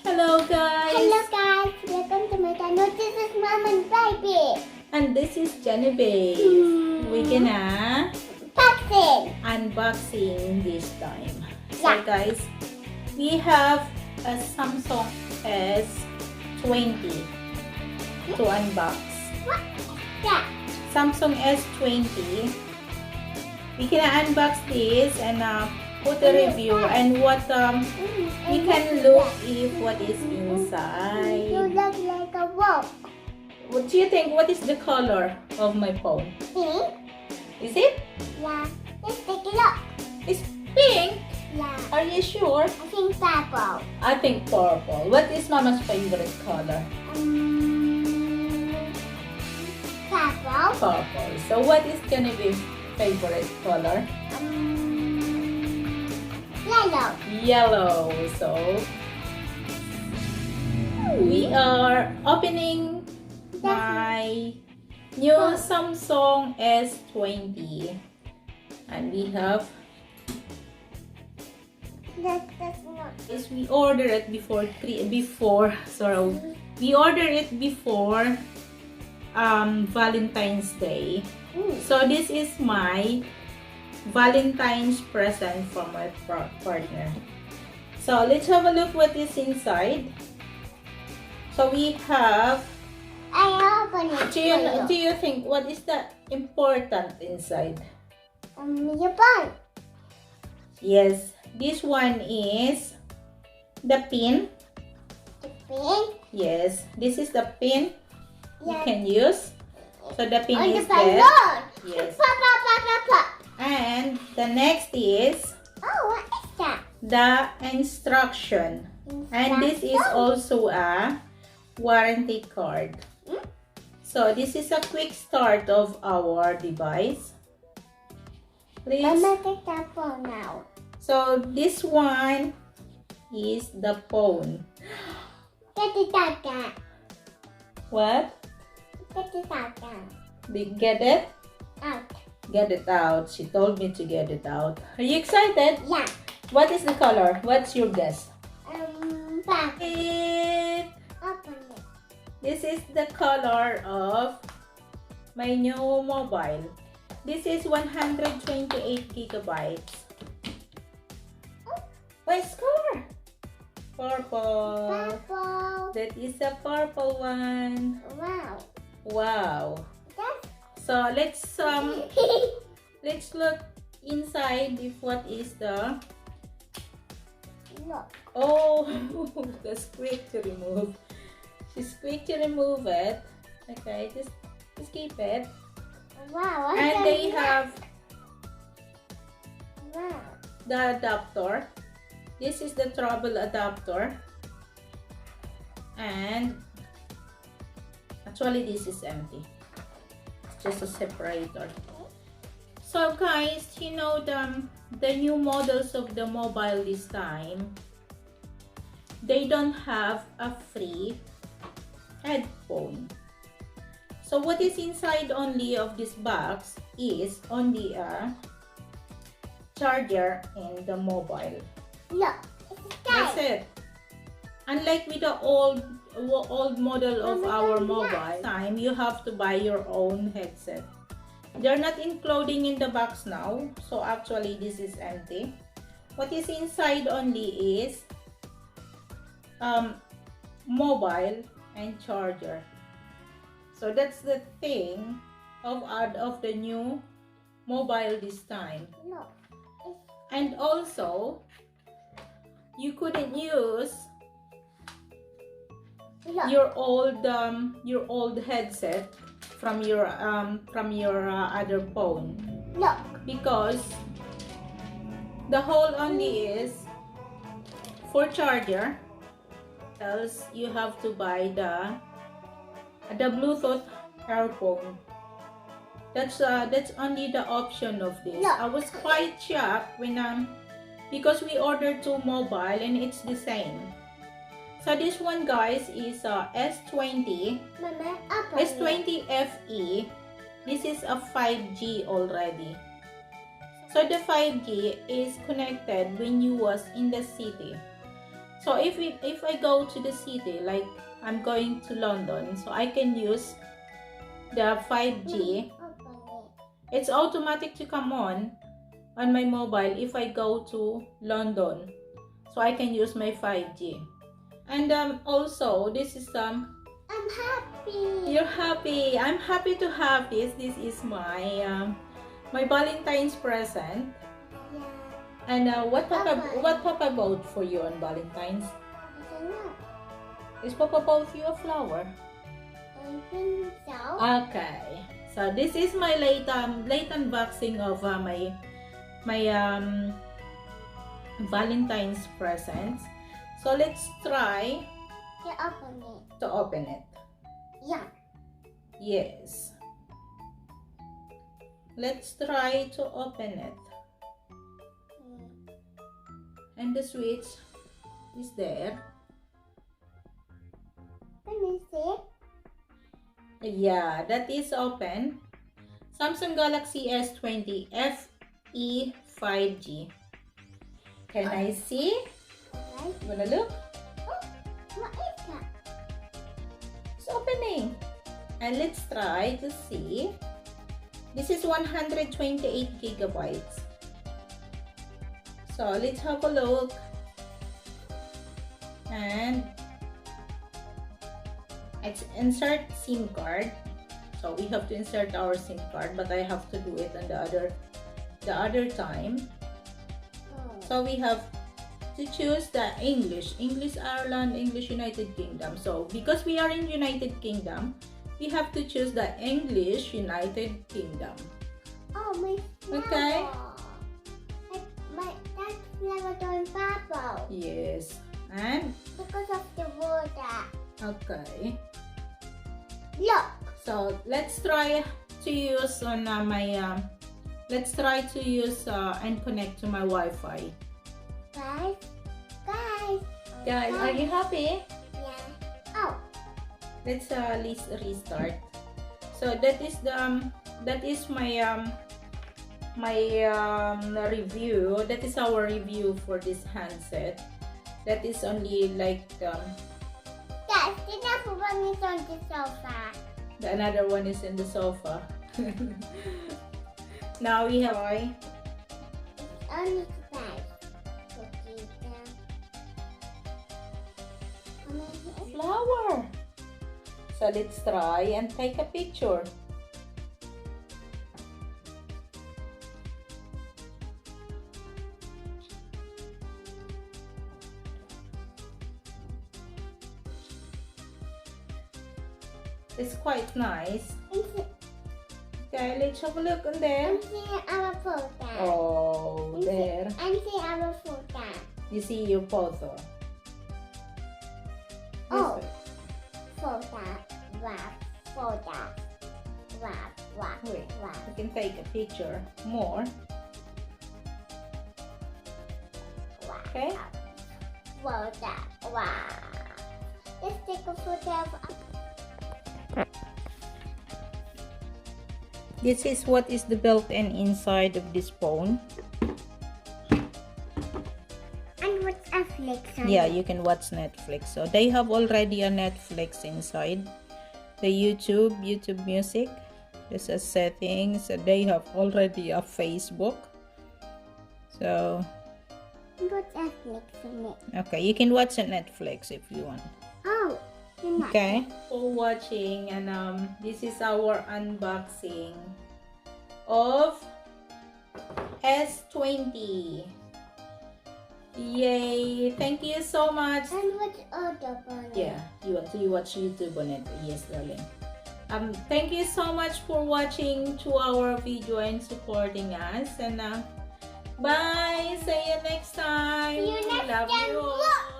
Hello guys! Hello guys, welcome to my channel. This is Mom and Baby. And this is Genevieve. We're gonna unboxing this time. So Yeah. guys, we have a Samsung S20 to unbox. What? Yeah. Samsung S20. We can unbox this and put a review and what we can look if what is You inside. look like a wolf. What do you think? What is the color of my phone? Pink? Is it? Yeah. Let's take a look. It's pink. Yeah. Are you sure? I think purple. I think purple. What is Mama's favorite color? Purple. Purple. So what is Genevieve's favorite color? Yellow. Yellow. So we are opening my new Samsung S20 and we have That's not. is we ordered it before we ordered it before Valentine's Day. So this is my Valentine's present from my partner. So let's have a look what is inside. So we have, I open it. do you think what is the important inside? Your phone. Yes, this one is the pin. The pin. Yes, this is the pin you Yeah. can use. So the pin On is the there. balloon. Yes. Pop, pop, pop, pop, pop. And the next is Oh, what is that? the instruction. And this is also a warranty card. So this is a quick start of our device. Please. I'm gonna take that phone now. So this one is the phone. Get it out, Dad. What? Get it out, Dad. Get it? Out. Get it out. She told me to get it out. Are you excited? Yeah. What is the color? What's your guess? Back. Open Open it. This is the color of my new mobile. This is 128 gigabytes. What's color? Purple. Purple. That is a purple one. Wow. Wow. That's So let's look inside if what is the look. oh that's quick to remove. She's quick to remove it. Okay, just keep it. Wow. And they have Wow. the adapter. This is the trouble adapter. And actually this is empty. It's just a separator. So guys, you know the new models of the mobile this time, they don't have a free headphone. So what is inside only of this box is only a charger and the mobile. Look. That's it. Unlike with the old model of our mobile time, you have to buy your own headset. They're not including in the box now, so actually this is empty. What is inside only is mobile and charger. So that's the thing of the new mobile this time. Look. And also you couldn't use Look. your old headset from your other phone Look. because the hole only is for charger, else you have to buy the Bluetooth earphone. That's only the option of this. Look. I was quite shocked when because we ordered two mobile and it's the same. So this one guys is S20 Mama, open S20 FE. This is a 5G already. So the 5G is connected when you was in the city. So if I go to the city, like I'm going to London, so I can use the 5G. It's automatic to come on my mobile if I go to London, so I can use my 5G. And also this is I'm happy. You're happy. I'm happy to have this. This is my my Valentine's present. Yeah. And what Okay. Papa bought for you on Valentine's? I don't know. Is Papa bought you a flower? I think so. Okay. So this is my late unboxing of my Valentine's presents. So let's try You open it. to open it. Yeah. Yes. Let's try to open it. And the switch is there. Let me see. Yeah, that is open. Samsung Galaxy S20 FE 5G. Can I see? Okay. You wanna look? Oh, what is that? It's opening. And let's try to see. This is 128 gigabytes. So let's have a look. And it's insert SIM card. So we have to insert our SIM card, but I have to do it on the other time. Oh. So we have to choose the English Ireland, English United Kingdom. So because we are in United Kingdom, we have to choose the English United Kingdom. Oh, my flower. Okay. That flower turned purple. Yes. And Because of the water. okay. Look. So let's try to use on let's try to use and connect to my Wi-Fi. Guys. Guys, are you happy? Yeah. Oh. Let's restart. So that is my review. That is our review for this handset. That is only like Guys, the other one is on the sofa. another one is in the sofa. Now we have It's only five. flower. So let's try and take a picture. It's quite nice. Okay, let's have a look on there. I'm seeing our photo. Oh, there. I'm seeing our photo. You see your photo. Oh. Photo. Wow. Photo. Wow. Wow. Wait, Wow. you can take a picture more. Wow. Okay. Photo. Wow. Let's take a photo of. This is what is the built-in inside of this phone. And what's Netflix on Yeah, it? you can watch Netflix. So they have already a Netflix inside. The YouTube Music. This is settings. So they have already a Facebook. So And what's Netflix on it? okay, you can watch a Netflix if you want. Oh. Okay. For watching, and this is our unboxing of S20. Yay! Thank you so much. And what's other on it? Yeah, you watch YouTube on it. Yes, darling. Thank you so much for watching to our video and supporting us. And bye. See you next time. See you next Love time. you all.